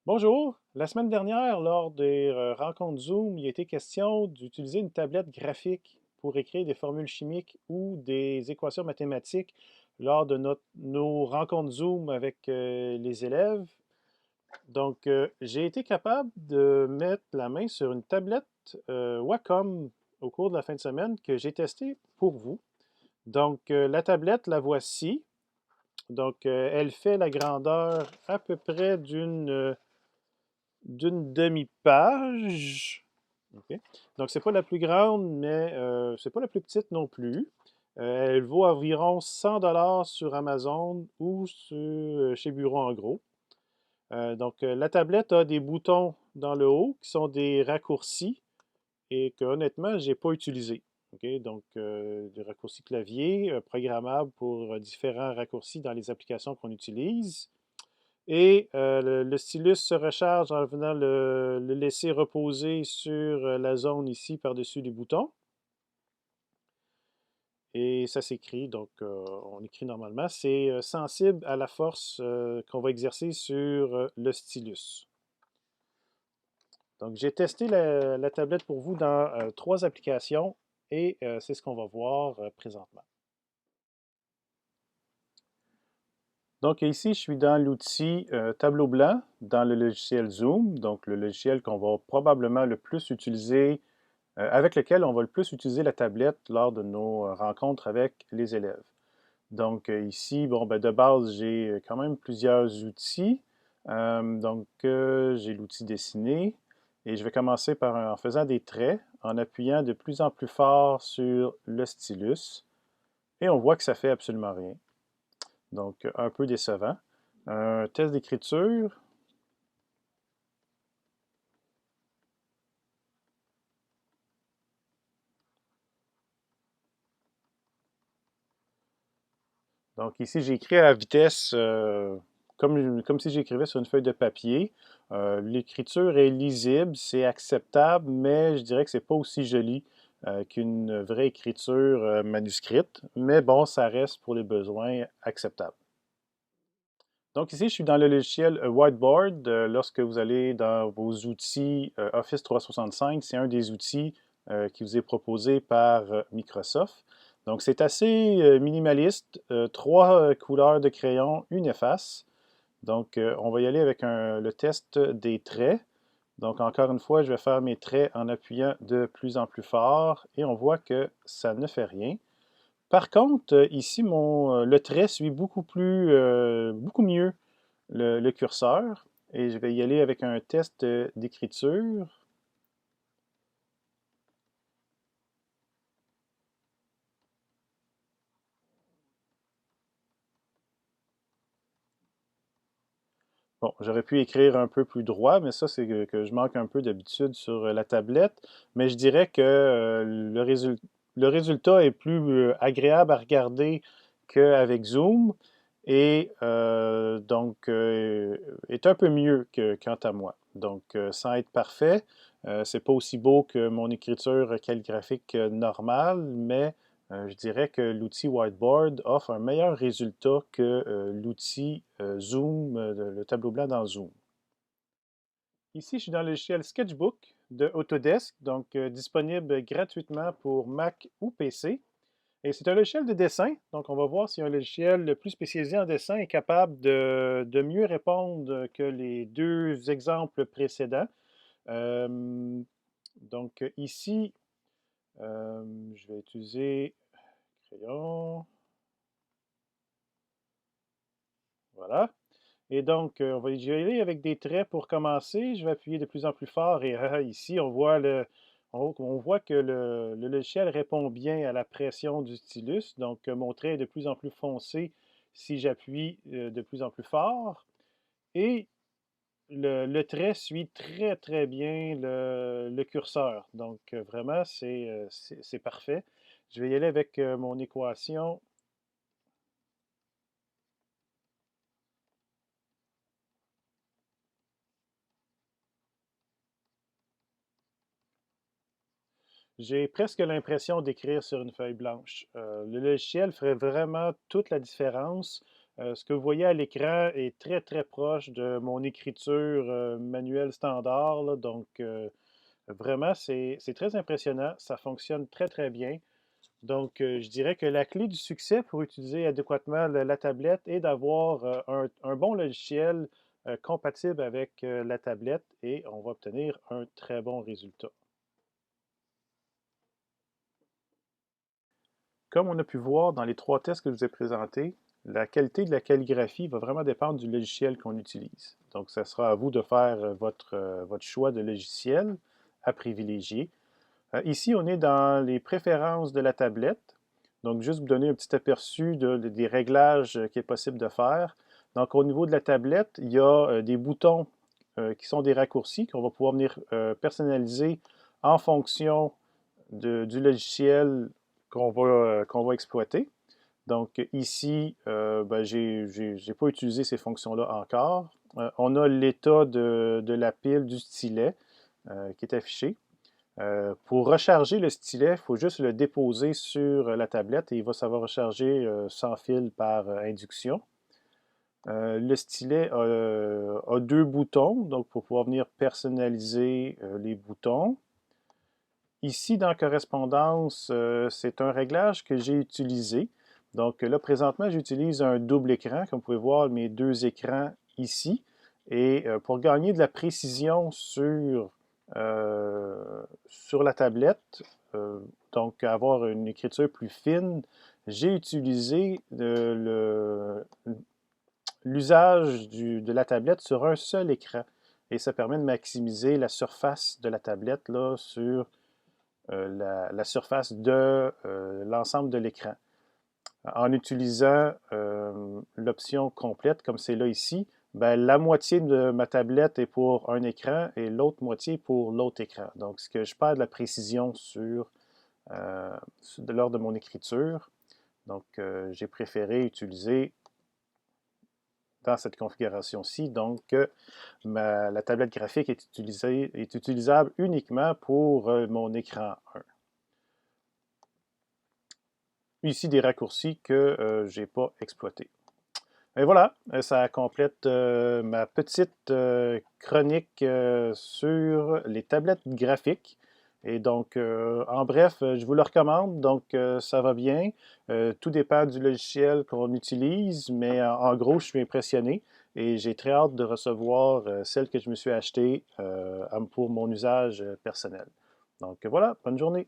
Bonjour. La semaine dernière, lors des rencontres Zoom, il a été question d'utiliser une tablette graphique pour écrire des formules chimiques ou des équations mathématiques lors de nos rencontres Zoom avec les élèves. Donc, j'ai été capable de mettre la main sur une tablette Wacom au cours de la fin de semaine que j'ai testée pour vous. Donc, la tablette, la voici. Donc, elle fait la grandeur à peu près d'une demi-page. OK. Donc, c'est pas la plus grande, mais c'est pas la plus petite non plus. Elle vaut environ 100 dollars sur Amazon ou chez Bureau en gros. Donc, la tablette a des boutons dans le haut qui sont des raccourcis et que honnêtement, j'ai pas utilisé. OK. Donc, des raccourcis clavier programmables pour différents raccourcis dans les applications qu'on utilise. Et le stylus se recharge en venant le laisser reposer sur la zone ici par-dessus les boutons. Et ça s'écrit, donc on écrit normalement. C'est sensible à la force qu'on va exercer sur le stylus. Donc j'ai testé la tablette pour vous dans trois applications et c'est ce qu'on va voir présentement. Donc ici, je suis dans l'outil tableau blanc dans le logiciel Zoom, donc le logiciel qu'on va probablement le plus utiliser, avec lequel on va le plus utiliser la tablette lors de nos rencontres avec les élèves. Donc ici, bon, ben, de base, j'ai quand même plusieurs outils. J'ai l'outil dessiner et je vais commencer en faisant des traits, en appuyant de plus en plus fort sur le stylus et on voit que ça fait absolument rien. Donc, un peu décevant. Un test d'écriture. Donc, ici, j'ai écrit à la vitesse comme si j'écrivais sur une feuille de papier. L'écriture est lisible, c'est acceptable, mais je dirais que c'est pas aussi joli qu'une vraie écriture manuscrite. Mais bon, ça reste pour les besoins acceptable. Donc ici, je suis dans le logiciel Whiteboard. Lorsque vous allez dans vos outils Office 365, c'est un des outils qui vous est proposé par Microsoft. Donc c'est assez minimaliste. Trois couleurs de crayon, une efface. Donc on va y aller avec le test des traits. Donc encore une fois, je vais faire mes traits en appuyant de plus en plus fort et on voit que ça ne fait rien. Par contre, ici, le trait suit beaucoup mieux le curseur et je vais y aller avec un test d'écriture. Bon, j'aurais pu écrire un peu plus droit, mais ça, c'est que je manque un peu d'habitude sur la tablette. Mais je dirais que le résultat est plus agréable à regarder qu'avec Zoom et est un peu mieux quant à moi. Donc, sans être parfait, c'est pas aussi beau que mon écriture calligraphique normale, mais je dirais que l'outil Whiteboard offre un meilleur résultat que l'outil Zoom, le tableau blanc dans Zoom. Ici, je suis dans le logiciel Sketchbook de Autodesk, donc disponible gratuitement pour Mac ou PC. Et c'est un logiciel de dessin, donc on va voir si un logiciel plus spécialisé en dessin est capable de mieux répondre que les deux exemples précédents. Euh, donc ici, je vais utiliser crayon. Voilà. Et donc, on va y aller avec des traits pour commencer. Je vais appuyer de plus en plus fort et ici, on voit que le logiciel répond bien à la pression du stylus. Donc, mon trait est de plus en plus foncé si j'appuie de plus en plus fort. Et le trait suit très, très bien le curseur. Donc, vraiment, c'est parfait. Je vais y aller avec mon équation. J'ai presque l'impression d'écrire sur une feuille blanche. Le logiciel ferait vraiment toute la différence. Ce que vous voyez à l'écran est très, très proche de mon écriture manuelle standard, là. Donc, vraiment, c'est très impressionnant. Ça fonctionne très, très bien. Donc, je dirais que la clé du succès pour utiliser adéquatement la tablette est d'avoir un bon logiciel compatible avec la tablette et on va obtenir un très bon résultat. Comme on a pu voir dans les trois tests que je vous ai présentés, la qualité de la calligraphie va vraiment dépendre du logiciel qu'on utilise. Donc, ça sera à vous de faire votre choix de logiciel à privilégier. Ici, on est dans les préférences de la tablette. Donc, juste vous donner un petit aperçu des réglages qu'il est possible de faire. Donc, au niveau de la tablette, il y a des boutons qui sont des raccourcis qu'on va pouvoir venir personnaliser en fonction du logiciel qu'on va exploiter. Donc, ici, ben, j'ai pas utilisé ces fonctions-là encore. On a l'état de la pile du stylet qui est affiché. Pour recharger le stylet, il faut juste le déposer sur la tablette et ça va recharger sans fil par induction. Le stylet a deux boutons, donc pour pouvoir venir personnaliser les boutons. Ici, dans correspondance, c'est un réglage que j'ai utilisé. Donc là, présentement, j'utilise un double écran. Comme vous pouvez voir, mes deux écrans ici. Et pour gagner de la précision sur la tablette, donc avoir une écriture plus fine, j'ai utilisé l'usage de la tablette sur un seul écran. Et ça permet de maximiser la surface de la tablette là, sur la surface de l'ensemble de l'écran. En utilisant l'option complète, comme c'est là ici, ben, la moitié de ma tablette est pour un écran et l'autre moitié pour l'autre écran. Donc, ce que je perds de la précision lors de mon écriture. Donc, j'ai préféré utiliser dans cette configuration-ci. Donc, la tablette graphique est utilisable uniquement pour mon écran 1. Ici, des raccourcis que je n'ai pas exploités. Et voilà, ça complète ma petite chronique sur les tablettes graphiques. Et donc, en bref, je vous le recommande. Donc, ça va bien. Tout dépend du logiciel qu'on utilise, mais en gros, je suis impressionné et j'ai très hâte de recevoir celle que je me suis achetée pour mon usage personnel. Donc, voilà, bonne journée.